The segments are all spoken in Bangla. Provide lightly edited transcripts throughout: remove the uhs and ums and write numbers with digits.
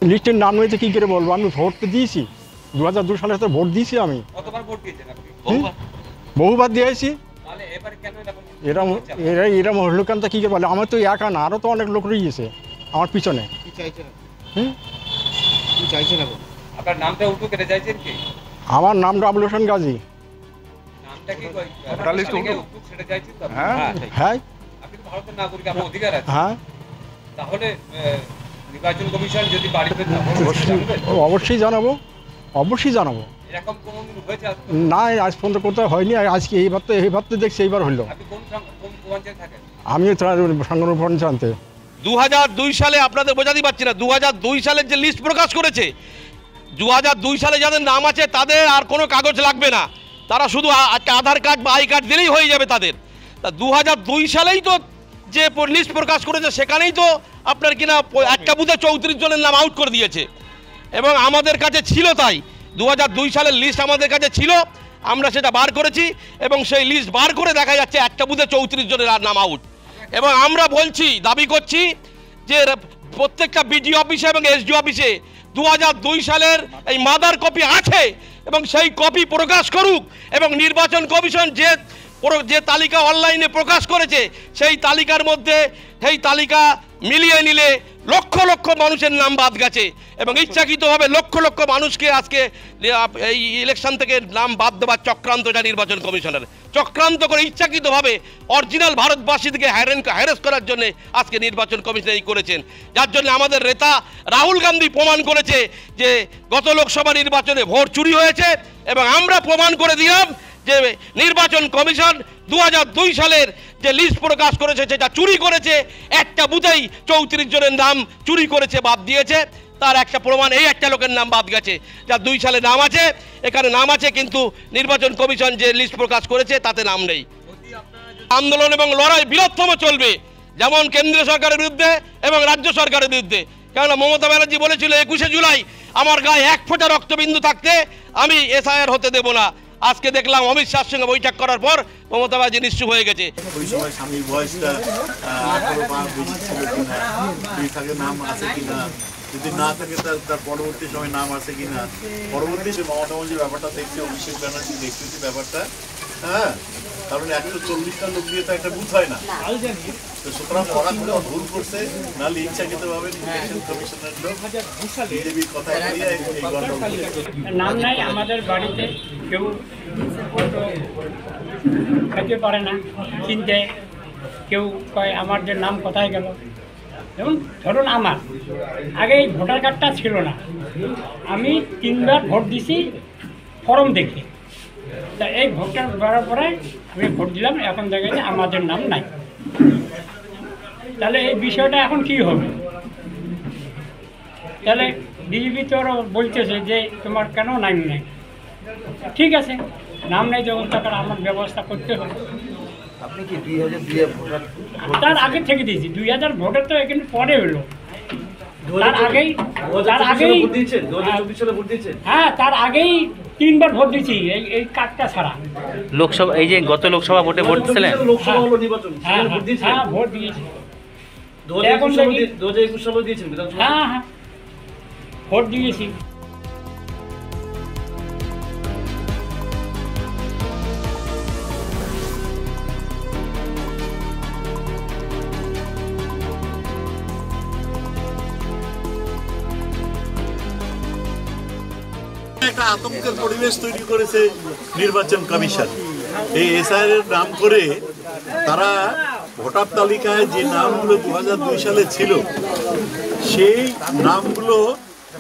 লিস্টের নাম নিয়েছে কী করে বলবো, আমি ভোট তো দিয়েছি 2002 সালে তো ভোট দিয়েছি আমি। বহুবার দিয়েছি। এরম হলো কেন কী করে বলে, আমার তো একা না, আরও তো অনেক লোক রয়েছে আমার পিছনে। আমার নামটা আবুল হোসেন গাজী। হ্যাঁ হ্যাঁ, অবশ্যই জানাবো, অবশ্যই জানাবো। না, আজ পর্যন্ত কোথাও হয়নি, আজকে এইবার তো দেখছি এইবার হলো। আমি সাংগঠনিক পঞ্চায়েতে। 2002 সালে আপনাদের বোঝাতে পারছি না, 2002 সালের যে লিস্ট প্রকাশ করেছে, 2002 সালে যাদের নাম আছে তাদের আর কোনো কাগজ লাগবে না, তারা শুধু আধার কার্ড বা আই কার্ড দিলেই হয়ে যাবে তাদের। তা 2002 সালেই তো যে লিস্ট প্রকাশ করেছে সেখানেই তো আপনার কিনা একটা বুথে 34 জনের নাম আউট করে দিয়েছে, এবং আমাদের কাছে ছিল তাই 2002 সালের লিস্ট আমাদের কাছে ছিল, আমরা সেটা বার করেছি, এবং সেই লিস্ট বার করে দেখা যাচ্ছে একটা বুথে 34 জনের নাম আউট। এবং আমরা বলছি, দাবি করছি যে প্রত্যেকটা বিডিও অফিসে এবং এসডি অফিসে 2002 সালের এই মাদার কপি আছে, এবং সেই কপি প্রকাশ করুক, এবং নির্বাচন কমিশন যে তালিকা অনলাইনে প্রকাশ করেছে সেই তালিকার মধ্যে সেই তালিকা মিলিয়ে নিলে লক্ষ লক্ষ মানুষের নাম বাদ গেছে, এবং ইচ্ছাকৃতভাবে লক্ষ লক্ষ মানুষকে আজকে এই ইলেকশন থেকে নাম বাদ দেওয়ার চক্রান্তটা নির্বাচন কমিশনের চক্রান্ত করে ইচ্ছাকৃতভাবে অরিজিনাল ভারতবাসীদেরকে হ্যারেস করার জন্য আজকে নির্বাচন কমিশন এই করেছেন, যার জন্য আমাদের নেতা রাহুল গান্ধী প্রমাণ করেছে যে গত লোকসভা নির্বাচনে ভোট চুরি হয়েছে, এবং আমরা প্রমাণ করে দিলাম যে নির্বাচন কমিশন 2002 সালের যে লিস্ট প্রকাশ করেছে সেটা চুরি করেছে, একটা বুথেই 34 জনের নাম চুরি করেছে, বাদ দিয়েছে। তার একটা প্রমাণ, এই একটা লোকের নাম বাদ গেছে, যার 2 সালে নাম আছে, এখানে নাম আছে, কিন্তু নির্বাচন কমিশন যে লিস্ট প্রকাশ করেছে তাতে নাম নেই। আন্দোলন এবং লড়াই বৃহত্তম চলবে, যেমন কেন্দ্রীয় সরকারের বিরুদ্ধে এবং রাজ্য সরকারের বিরুদ্ধে। কেননা মমতা ব্যানার্জি বলেছিল 21শে জুলাই আমার গায়ে 1 ফোঁটা রক্তবিন্দু থাকতে আমি এসআইআর হতে দেব না। আজকে দেখলাম অমিত শাহর সঙ্গে বৈঠক করার পর মমতা ব্যানার্জি নিশ্চুপ হয়ে গেছে। ওই সময় স্বামীর বয়সটা 18 বা বেশি ছিল কিনা, থাকে নাম আছে কিনা, যদি না থাকে তার পরবর্তী সময় নাম আছে কিনা, পরবর্তী মমতা ব্যানার্জির ব্যাপারটা দেখছে, অভিষেক ব্যানার্জি দেখতেছে ব্যাপারটা। হ্যাঁ, কারণ 140টা লোক দিয়ে তো একটা বুথ হয় না, তো সুতরাং ওরা কোনো ভুল করছে, নাহলে ইচ্ছাকৃতভাবে ইলেকশন কমিশনের লোক বিজেপির কথা বলিয়ে এই গন্ডগোল। নাম নাই আমাদের বাড়িতে, কেউ খেতে পারে না চিনতে, কেউ কয় আমার যে নাম কোথায় গেল। যেমন ধরুন আমার আগে এই ভোটার কার্ডটা ছিল না, আমি 3বার ভোট দিছি ফর্ম দেখে, তা এই ভোটটা করার পরে আমি ভোট দিলাম, এখন দেখা যায় আমাদের নাম নাই। তাহলে এই বিষয়টা এখন কি হবে? তাহলে বিজেপি তো বলতেছে যে তোমার কেন নাম নেই। ঠিক আছে, নাম নেই যখন টাকার আমার ব্যবস্থা করতে হবে। আপনি কি 2002 ভোটার? তার আগে থেকে দিয়েছি, 2000 ভোটার তো এখানে পরে হলো, তার আগেই হ্যাঁ, তার আগেই 3বার ভোট দিয়েছি এই কার্ডটা ছাড়া। লোকসভা, এই যে গত লোকসভা ভোটে ভোট দিয়েছিলেন? হ্যাঁ, ভোট দিয়েছি। 2021 সালে দিয়েছেন? হ্যাঁ হ্যাঁ, ভোট দিয়েছি। একটা আতঙ্কের পরিবেশ তৈরি করেছে নির্বাচন কমিশন। এই এসআইআর এর নাম করে তারা ভোটার তালিকায় যে নামগুলো 2002 সালে ছিল সেই নামগুলো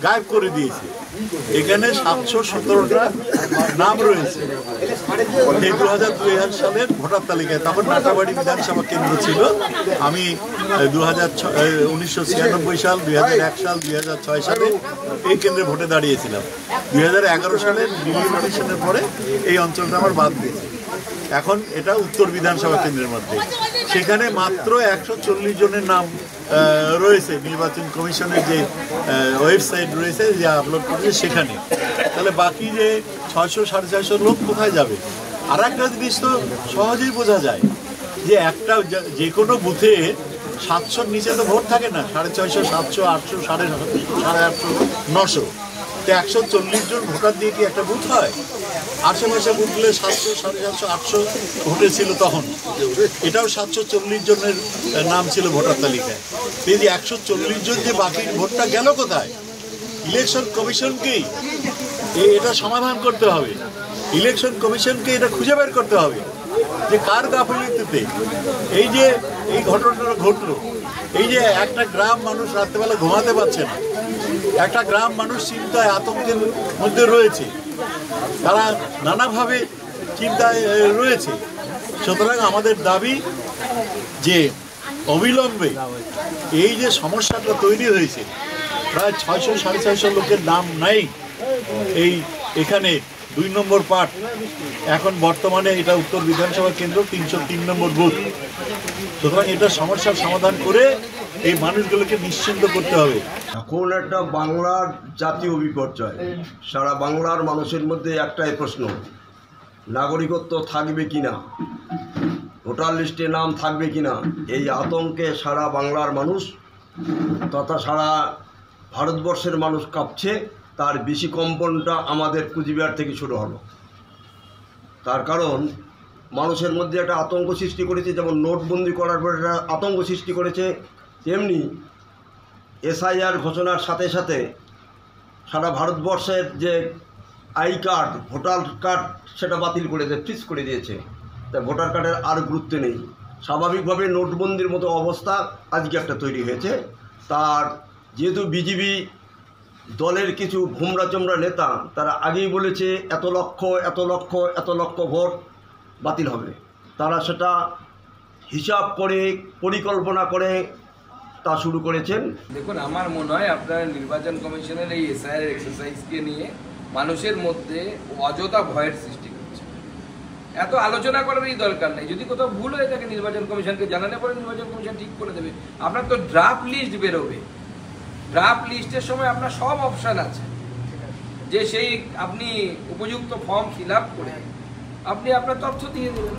গায়েব করে দিয়েছে। এখানে 717টা নাম রয়েছে এই 2002 সালের ভোটার তালিকায়। তখন নাটাবাড়ি বিধানসভা কেন্দ্র ছিল। আমি 1996 সাল, 2001 সাল, 2006 সালে এই কেন্দ্রে ভোটে দাঁড়িয়েছিলাম। 2011 সালের ডিলিমিটেশনের পরে এই অঞ্চলটা আমার বাদ দিয়েছে। এখন এটা উত্তর বিধানসভা কেন্দ্রের মধ্যে, সেখানে মাত্র 140 জনের নাম রয়েছে নির্বাচন কমিশনের যে ওয়েবসাইট রয়েছে, যে আপলোড করেছে সেখানে। তাহলে বাকি যে 600 সাড়ে 400 লোক কোথায় যাবে? আর একটা জিনিস তো সহজেই বোঝা যায় যে একটা যে কোনো বুথে 700-র নিচে তো ভোট থাকে না, 650, 700, 800, 850, 900। তো 140 জন ভোটার দিয়ে কি একটা বুথ হয়? আশেপাশে বুথগুলো 700, 750, 800 ভোটে ছিল তখন। এটাও 740 জনের নাম ছিল ভোটার তালিকায়। এই যে 140 জন যে বাকি ভোটটা গেল কোথায়? ইলেকশন কমিশনকেই এটা সমাধান করতে হবে। ইলেকশন কমিশনকে এটা খুঁজে বের করতে হবে যে কার গাফিলতিতে এই যে এই ঘটনাটা ঘটলো। এই যে একটা গ্রাম মানুষ রাত্রেবেলা ঘুমাতে পারছে না, একটা গ্রাম মানুষ চিন্তায় আতঙ্কের মধ্যে রয়েছে, তারা নানাভাবে চিন্তায় রয়েছে। সুতরাং আমাদের দাবি যে অবিলম্বে এই যে সমস্যাটা তৈরি হয়েছে, প্রায় 600-650 লোকের নাম নাই এখানে 2 নম্বর পার্ট। এখন বর্তমানে এটা উত্তর বিধানসভা কেন্দ্র 303 নম্বর বুথ। সুতরাং এটা সমস্যার সমাধান করে এই মানুষগুলোকে নিশ্চিন্ত করতে হবে। এখন একটা বাংলার জাতীয় বিপর্যয়, সারা বাংলার মানুষের মধ্যে একটাই প্রশ্ন, নাগরিকত্ব থাকবে কিনা, ভোটার লিস্টে নাম থাকবে কিনা। এই আতঙ্কে সারা বাংলার মানুষ তথা সারা ভারতবর্ষের মানুষ কাঁপছে। তার বেশি কম্পনটা আমাদের কুচবিহার থেকে শুরু হলো। তার কারণ মানুষের মধ্যে একটা আতঙ্ক সৃষ্টি করেছে, যেমন নোটবন্দি করার পর একটা আতঙ্ক সৃষ্টি করেছে, তেমনি SIR ঘোষণার সাথে সাথে সারা ভারতবর্ষের যে আই কার্ড, ভোটার কার্ড, সেটা বাতিল করে ফ্রিজ করে দিয়েছে। তাই ভোটার কার্ডের আর গুরুত্ব নেই। স্বাভাবিকভাবে নোটবন্দির মতো অবস্থা আজকে একটা তৈরি হয়েছে। তার যেহেতু বিজেপি দলের কিছু ভোমরা চোমরা নেতা তারা আগেই বলেছে এত লক্ষ ভোট বাতিল হবে, তারা সেটা হিসাব করে পরিকল্পনা করে তা শুরু করেছেন। দেখুন, আমার মনে হয় আপনারা নির্বাচন কমিশনের এই SIR এক্সারসাইজকে নিয়ে মানুষের মধ্যে অযথা ভয়ের সৃষ্টি করছে। এত আলোচনা করারই দরকার নেই। যদি কোথাও ভুল হয়ে থাকে নির্বাচন কমিশনকে জানালে পরে নির্বাচন কমিশন ঠিক করে দেবে। আপনার তো ড্রাফট লিস্ট বেরোবে, ড্রাফট লিস্টের সময় আপনার সব অপশান আছে যে সেই আপনি উপযুক্ত ফর্ম ফিল আপ করে আপনি আপনার তথ্য দিয়ে দেবেন।